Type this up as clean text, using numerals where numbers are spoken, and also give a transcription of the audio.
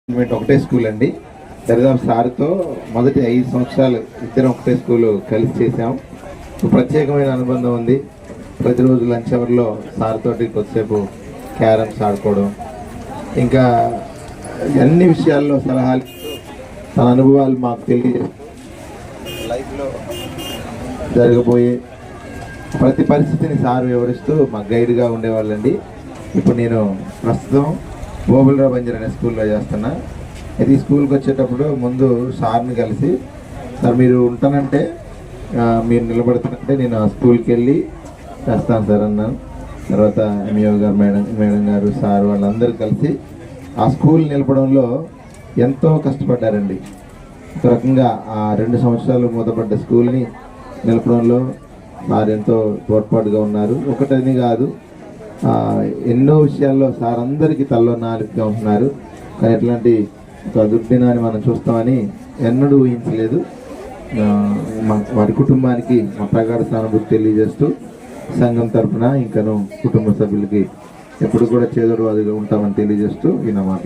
ఒకటే స్కూల్ అండి. దరిదాపు సార్తో మొదటి 5 సంవత్సరాలు ఇద్దరం ఒకటే స్కూల్ కలిసి చేసాం. ప్రత్యేకమైన అనుబంధం ఉంది. ప్రతిరోజు లంచ్ అవర్లో సార్ తోటి కొద్దిసేపు క్యారమ్స్ ఆడుకోవడం, ఇంకా అన్ని విషయాల్లో సలహాలు, తన అనుభవాలు మాకు తెలియజేస్తూ లైఫ్లో జరగబోయే ప్రతి పరిస్థితిని సార్ వివరిస్తూ మాకు గైడ్గా ఉండేవాళ్ళండి. ఇప్పుడు నేను ప్రస్తుతం గోబులరావు బంజర్ అనే స్కూల్లో చేస్తున్నా. ఇది స్కూల్కి వచ్చేటప్పుడు ముందు సార్ని కలిసి, సార్ మీరు ఉంటానంటే, మీరు నిలబడుతున్నంటే నేను ఆ స్కూల్కి వెళ్ళి చేస్తాను సార్ అన్నాను. తర్వాత ఎంఈఓ గారు, మేడం గారు, సార్ వాళ్ళందరూ కలిసి ఆ స్కూల్ నిలపడంలో ఎంతో కష్టపడ్డారండి. ఒక రకంగా ఆ 2 సంవత్సరాలు మూతపడ్డ స్కూల్ని నిలపడంలో సార్ ఎంతో తోడ్పాటుగా ఉన్నారు. ఒకటని కాదు, ఎన్నో విషయాల్లో సార్ అందరికీ తల్లో నాలుగుగా ఉంటున్నారు. కానీ ఎట్లాంటి ఒక దుర్దినాన్ని మనం చూస్తామని ఎన్నడూ ఊహించలేదు. వారి కుటుంబానికి మా ప్రగాఢ సానుభూతి తెలియజేస్తూ సంఘం తరఫున ఇంకను కుటుంబ సభ్యులకి ఎప్పుడు కూడా చేదోడు వాదుగా ఉంటామని తెలియజేస్తూ ఈ నా మాట.